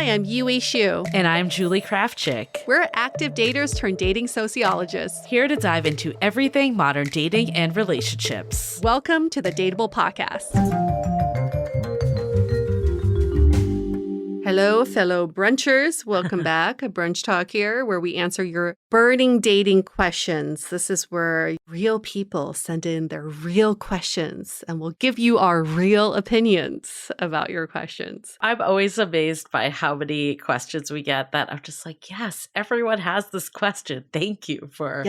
Hi, I'm Yui Xu. And I'm Julie Krafchick. We're active daters turned dating sociologists. Here to dive into everything modern dating and relationships. Welcome to the Dateable podcast. Hello, fellow brunchers. Welcome back. A brunch talk here where we answer your burning dating questions. This is where real people send in their real questions and we'll give you our real opinions about your questions. I'm always amazed by how many questions we get that I'm just like, yes, everyone has this question. Thank you for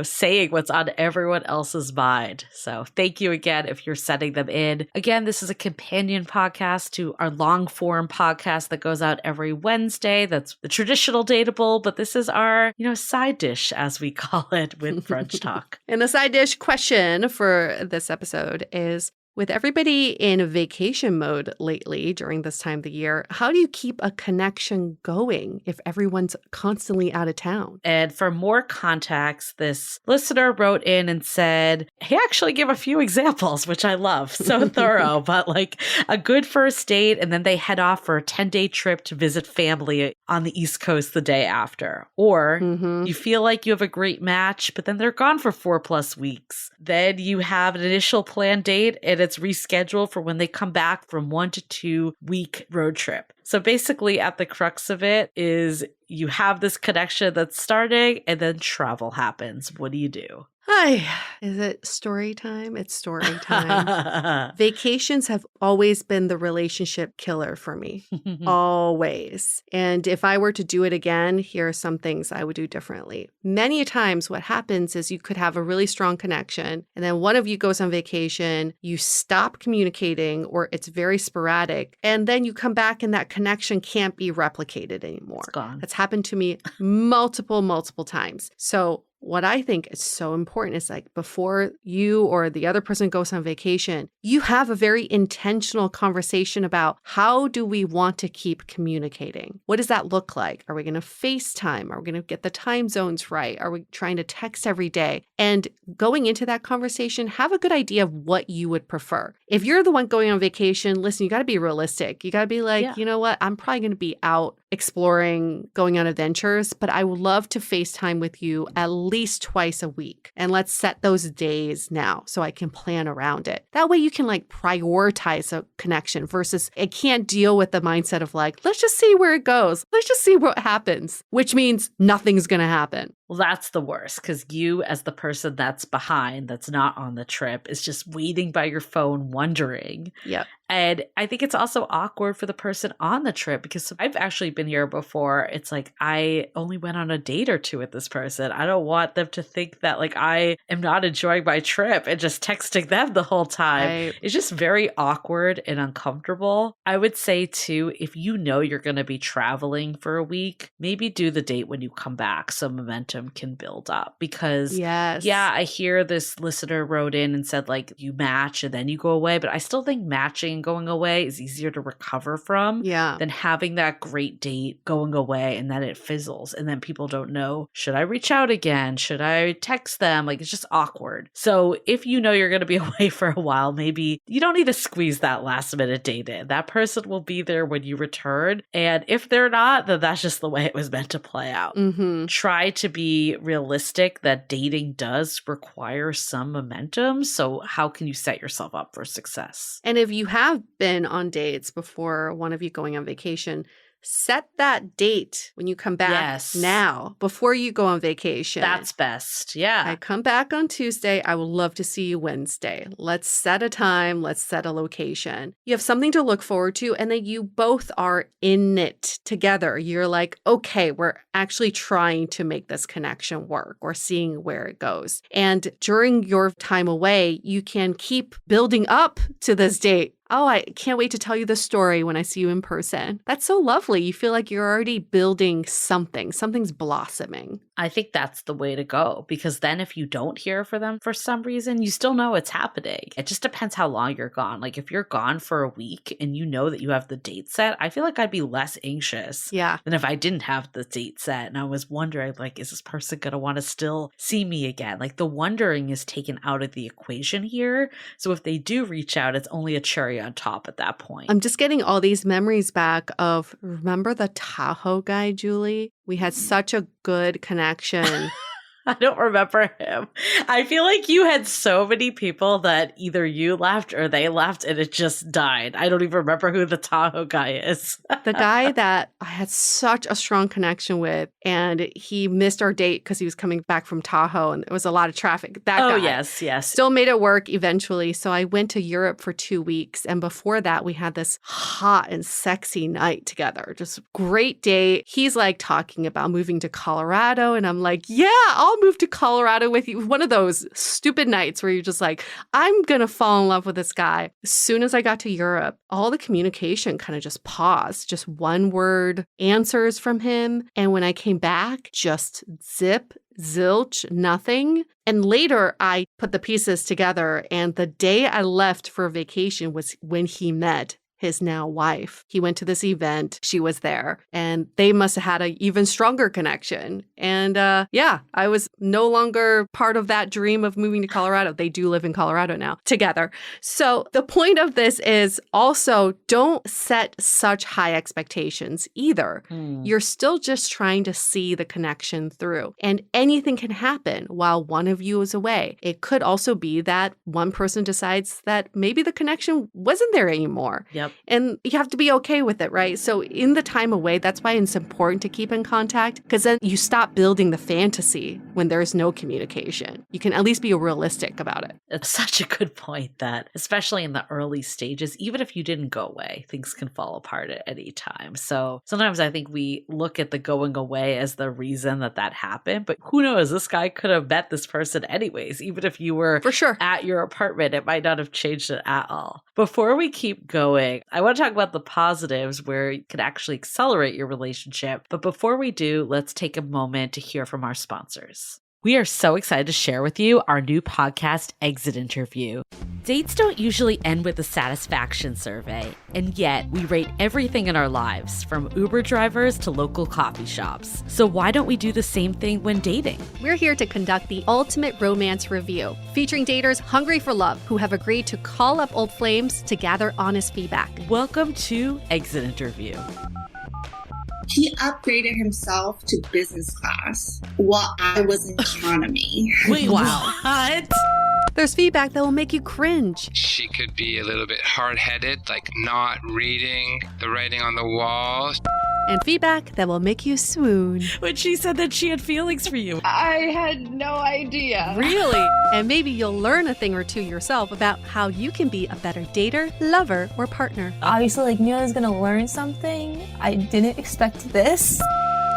saying what's on everyone else's mind. So thank you again if you're sending them in. Again, this is a companion podcast to our long form podcast that goes out every Wednesday. That's the traditional Dateable, but this is our, side dish, as we call it, with Brunch Talk. And the side dish question for this episode is, with everybody in vacation mode lately during this time of the year, how do you keep a connection going if everyone's constantly out of town? And for more context, this listener wrote in and said, he actually gave a few examples, which I love. So thorough, but like a good first date, and then they head off for a 10-day trip to visit family on the East Coast the day after. Or you feel like you have a great match, but then they're gone for 4+ weeks. Then you have an initial planned date and it's rescheduled for when they come back from 1 to 2 week road trip. So basically at the crux of it is you have this connection that's starting and then travel happens. What do you do? Hi, is it story time? It's story time. Vacations have always been the relationship killer for me. Always. And if I were to do it again, here are some things I would do differently. Many times what happens is you could have a really strong connection and then one of you goes on vacation, you stop communicating or it's very sporadic, and then you come back and that connection can't be replicated anymore. It's gone. That's happened to me multiple times. So what I think is so important is like before you or the other person goes on vacation, you have a very intentional conversation about how do we want to keep communicating? What does that look like? Are we going to FaceTime? Are we going to get the time zones right? Are we trying to text every day? And going into that conversation, have a good idea of what you would prefer. If you're the one going on vacation, listen, you got to be realistic. You got to be like, you know what? I'm probably going to be out exploring, going on adventures, but I would love to FaceTime with you at least twice a week. And let's set those days now so I can plan around it. That way you can like prioritize a connection versus it can't deal with the mindset of like, let's just see where it goes. Let's just see what happens, which means nothing's going to happen. Well, that's the worst because you as the person that's behind, that's not on the trip, is just waiting by your phone wondering. Yep. And I think it's also awkward for the person on the trip because I've actually been here before. It's like I only went on a date or two with this person. I don't want them to think that like I am not enjoying my trip and just texting them the whole time. Right. It's just very awkward and uncomfortable. I would say too, if you know you're going to be traveling for a week, maybe do the date when you come back so momentum can build up because I hear this listener wrote in and said like you match and then you go away, but I still think matching and going away is easier to recover from than having that great date going away and then it fizzles and then people don't know, should I reach out again? Should I text them? Like it's just awkward. So if you know you're going to be away for a while, maybe you don't need to squeeze that last minute date in. That person will be there when you return. And if they're not, then that's just the way it was meant to play out. Try to be realistic that dating does require some momentum. So how can you set yourself up for success? And if you have been on dates before one of you going on vacation, set that date when you come back now before you go on vacation. That's best. Yeah. I come back on Tuesday. I would love to see you Wednesday. Let's set a time. Let's set a location. You have something to look forward to and then you both are in it together. You're like, okay, we're actually trying to make this connection work or seeing where it goes. And during your time away, you can keep building up to this date. Oh, I can't wait to tell you the story when I see you in person. That's so lovely. You feel like you're already building something. Something's blossoming. I think that's the way to go because then if you don't hear from them for some reason, you still know it's happening. It just depends how long you're gone. Like if you're gone for a week and you know that you have the date set, I feel like I'd be less anxious than if I didn't have the date set and I was wondering like, is this person going to want to still see me again? Like the wondering is taken out of the equation here. So if they do reach out, it's only a cherry cherry on top at that point. I'm just getting all these memories back of, remember the Tahoe guy, Julie? We had such a good connection. I don't remember him. I feel like you had so many people that either you left or they left and it just died. I don't even remember who the Tahoe guy is. The guy that I had such a strong connection with, and he missed our date because he was coming back from Tahoe and there was a lot of traffic. That guy. Yes. Still made it work eventually. So I went to Europe for 2 weeks. And before that, we had this hot and sexy night together. Just great date. He's like talking about moving to Colorado. And I'm like, yeah, I'll move to Colorado with you. One of those stupid nights where you're just like, I'm going to fall in love with this guy. As soon as I got to Europe, all the communication kind of just paused, just one word answers from him. And when I came back, just zip, zilch, nothing. And later I put the pieces together. And the day I left for vacation was when he met his now wife. He went to this event. She was there. And they must have had an even stronger connection. And I was no longer part of that dream of moving to Colorado. They do live in Colorado now together. So the point of this is also don't set such high expectations either. You're still just trying to see the connection through. And anything can happen while one of you is away. It could also be that one person decides that maybe the connection wasn't there anymore. Yep. And you have to be okay with it, right? So in the time away, that's why it's important to keep in contact, because then you stop building the fantasy when there's no communication. You can at least be realistic about it. It's such a good point that, especially in the early stages, even if you didn't go away, things can fall apart at any time. So sometimes I think we look at the going away as the reason that happened, but who knows? This guy could have met this person anyways. Even if you were for sure at your apartment, it might not have changed it at all. Before we keep going, I want to talk about the positives where you can actually accelerate your relationship. But before we do, let's take a moment to hear from our sponsors. We are so excited to share with you our new podcast, Exit Interview. Dates don't usually end with a satisfaction survey, and yet we rate everything in our lives, from Uber drivers to local coffee shops. So why don't we do the same thing when dating? We're here to conduct the ultimate romance review, featuring daters hungry for love who have agreed to call up old flames to gather honest feedback. Welcome to Exit Interview. He upgraded himself to business class while I was in economy. Wait, wow. What? There's feedback that will make you cringe. She could be a little bit hard-headed, like not reading the writing on the wall. And feedback that will make you swoon. When she said that she had feelings for you. I had no idea. Really? And maybe you'll learn a thing or two yourself about how you can be a better dater, lover, or partner. Obviously, knew I was going to learn something. I didn't expect this.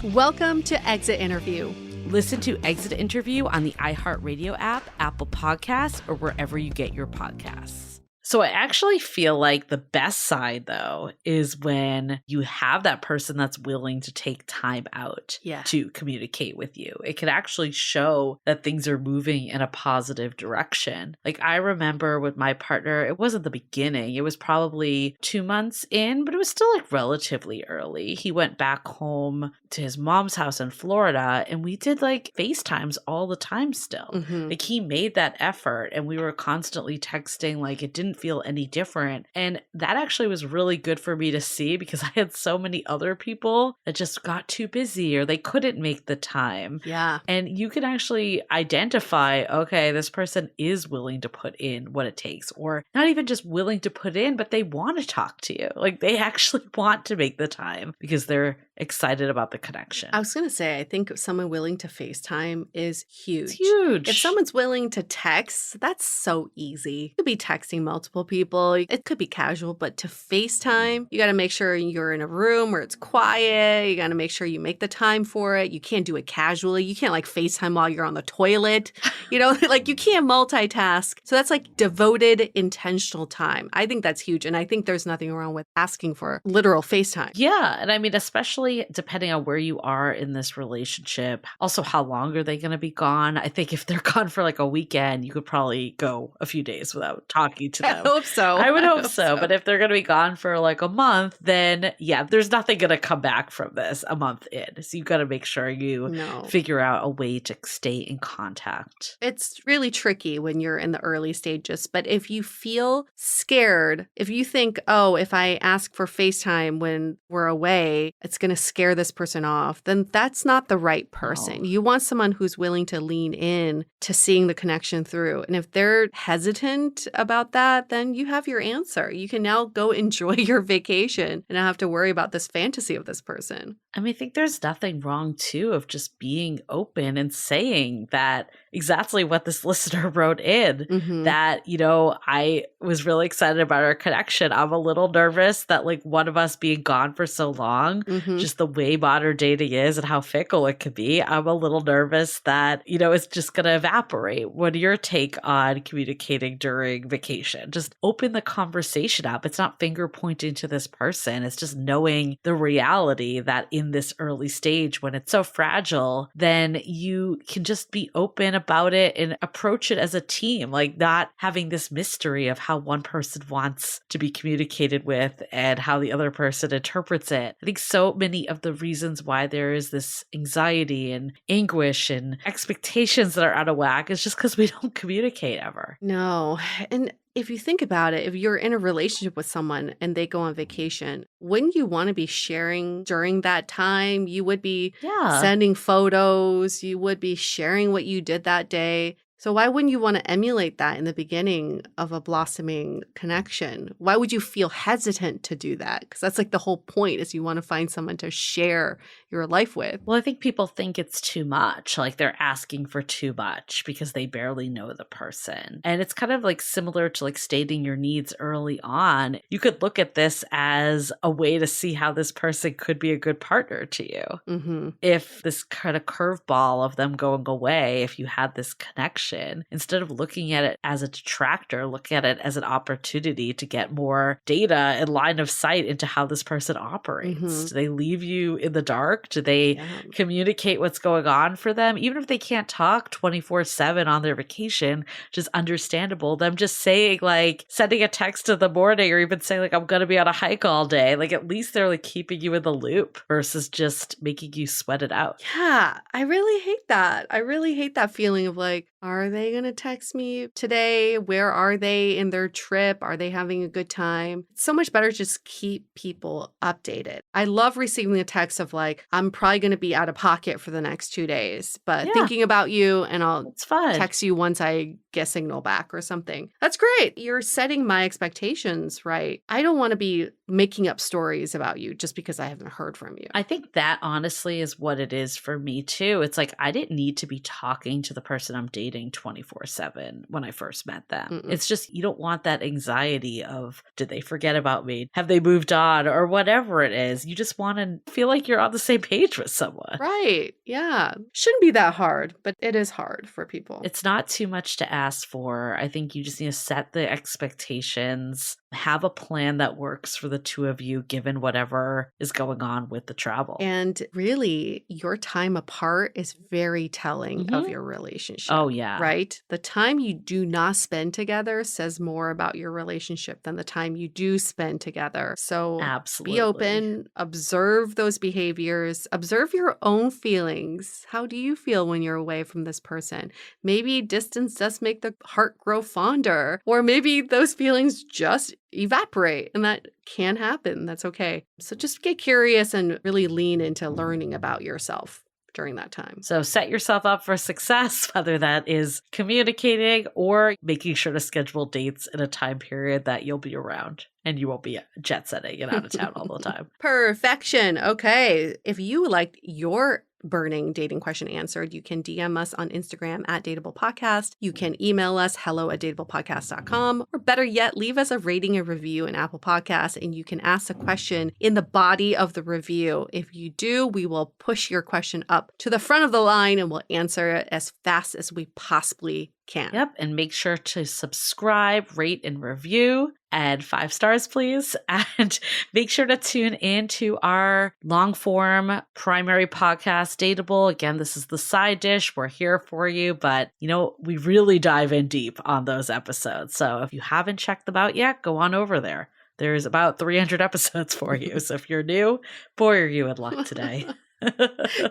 Welcome to Exit Interview. Listen to Exit Interview on the iHeartRadio app, Apple Podcasts, or wherever you get your podcasts. So I actually feel like the best side, though, is when you have that person that's willing to take time out to communicate with you. It can actually show that things are moving in a positive direction. Like I remember with my partner, it wasn't the beginning. It was probably 2 months in, but it was still like relatively early. He went back home to his mom's house in Florida, and we did like FaceTimes all the time still. Like he made that effort, and we were constantly texting. Like it didn't feel any different. And that actually was really good for me to see, because I had so many other people that just got too busy or they couldn't make the time. Yeah. And you can actually identify, okay, this person is willing to put in what it takes, or not even just willing to put in, but they want to talk to you. Like they actually want to make the time because they're excited about the connection. I was going to say, I think someone willing to FaceTime is huge. It's huge. If someone's willing to text, that's so easy. You could be texting multiple people. It could be casual, but to FaceTime, you got to make sure you're in a room where it's quiet. You got to make sure you make the time for it. You can't do it casually. You can't like FaceTime while you're on the toilet. You know, like you can't multitask. So that's like devoted, intentional time. I think that's huge. And I think there's nothing wrong with asking for literal FaceTime. Yeah. And I mean, especially depending on where you are in this relationship, also how long are they going to be gone? I think if they're gone for like a weekend, you could probably go a few days without talking to I hope so. I would hope so. But if they're going to be gone for like a month, then yeah, there's nothing going to come back from this a month in. So you've got to make sure you figure out a way to stay in contact. It's really tricky when you're in the early stages. But if you feel scared, if you think, oh, if I ask for FaceTime when we're away, it's going to scare this person off, then that's not the right person. You want someone who's willing to lean in to seeing the connection through. And if they're hesitant about that, then you have your answer. You can now go enjoy your vacation and not have to worry about this fantasy of this person. I mean, I think there's nothing wrong, too, of just being open and saying that exactly what this listener wrote in, that, you know, I was really excited about our connection. I'm a little nervous that, like, one of us being gone for so long, just the way modern dating is and how fickle it can be, I'm a little nervous that, you know, it's just going to evaporate. What are your take on communicating during vacation? Just open the conversation up. It's not finger pointing to this person. It's just knowing the reality that in this early stage, when it's so fragile, then you can just be open about it and approach it as a team, like not having this mystery of how one person wants to be communicated with and how the other person interprets it. I think so many of the reasons why there is this anxiety and anguish and expectations that are out of whack is just because we don't communicate ever. No. And if you think about it, if you're in a relationship with someone and they go on vacation, wouldn't you want to be sharing during that time? You would be sending photos. You would be sharing what you did that day. So why wouldn't you want to emulate that in the beginning of a blossoming connection? Why would you feel hesitant to do that? Because that's like the whole point, is you want to find someone to share your life with. Well, I think people think it's too much. Like they're asking for too much because they barely know the person. And it's kind of like similar to like stating your needs early on. You could look at this as a way to see how this person could be a good partner to you. If this kind of curveball of them going away, if you had this connection, instead of looking at it as a detractor, look at it as an opportunity to get more data and line of sight into how this person operates. Do they leave you in the dark? Do they communicate what's going on for them? Even if they can't talk 24/7 on their vacation, which is understandable, them just saying like sending a text in the morning or even saying like, I'm going to be on a hike all day. Like at least they're like keeping you in the loop versus just making you sweat it out. Yeah, I really hate that. I really hate that feeling of like, are they going to text me today? Where are they in their trip? Are they having a good time? It's so much better to just keep people updated. I love receiving a text of like, I'm probably going to be out of pocket for the next 2 days, but thinking about you and I'll text you once I get a signal back or something. That's great. You're setting my expectations right. I don't want to be making up stories about you just because I haven't heard from you. I think that honestly is what it is for me too. It's like I didn't need to be talking to the person I'm dating 24/7 when I first met them. It's just you don't want that anxiety of did they forget about me? Have they moved on or whatever it is? You just want to feel like you're on the same page with someone. Right. Yeah. Shouldn't be that hard, but it is hard for people. It's not too much to ask for. I think you just need to set the expectations, have a plan that works for the two of you given whatever is going on with the travel. And really, your time apart is very telling of your relationship. Oh, yeah. Right? The time you do not spend together says more about your relationship than the time you do spend together. So absolutely be open, observe those behaviors, observe your own feelings. How do you feel when you're away from this person? Maybe distance does make the heart grow fonder, or maybe those feelings just evaporate, and that can happen. That's okay. So just get curious and really lean into learning about yourself during that time. So set yourself up for success, whether that is communicating or making sure to schedule dates in a time period that you'll be around and you won't be jet setting and out of town all the time. Perfection. Okay. If you liked your burning dating question answered, you can DM us on Instagram at Dateable Podcast. You can email us hello@dateablepodcast.com, or better yet, leave us a rating and review in Apple Podcasts, and you can ask a question in the body of the review. If you do, we will push your question up to the front of the line and we'll answer it as fast as we possibly can. Yep. And make sure to subscribe, rate, and review. and 5 stars, please. And make sure to tune in to our long form primary podcast, Dateable. Again, this is the side dish. We're here for you, but we really dive in deep on those episodes. So if you haven't checked them out yet, go on over there. There's about 300 episodes for you. So if you're new, boy, are you in luck today.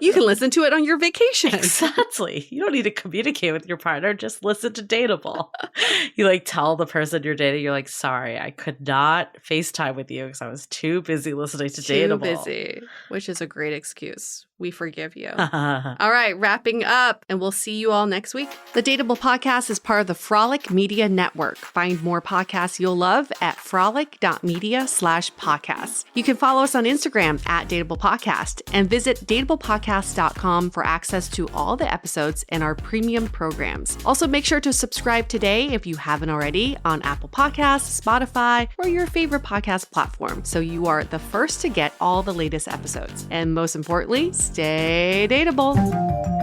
You can listen to it on your vacation. Exactly. You don't need to communicate with your partner. Just listen to Dateable. You tell the person you're dating, you're like, sorry, I could not FaceTime with you because I was too busy listening to Dateable. Too busy, which is a great excuse. We forgive you. All right, wrapping up, and we'll see you all next week. The Dateable podcast is part of the Frolic Media Network. Find more podcasts you'll love at frolic.media/podcasts. You can follow us on Instagram at Dateable Podcast and visit dateablepodcast.com for access to all the episodes and our premium programs. Also, make sure to subscribe today if you haven't already on Apple Podcasts, Spotify, or your favorite podcast platform so you are the first to get all the latest episodes. And most importantly, stay dateable.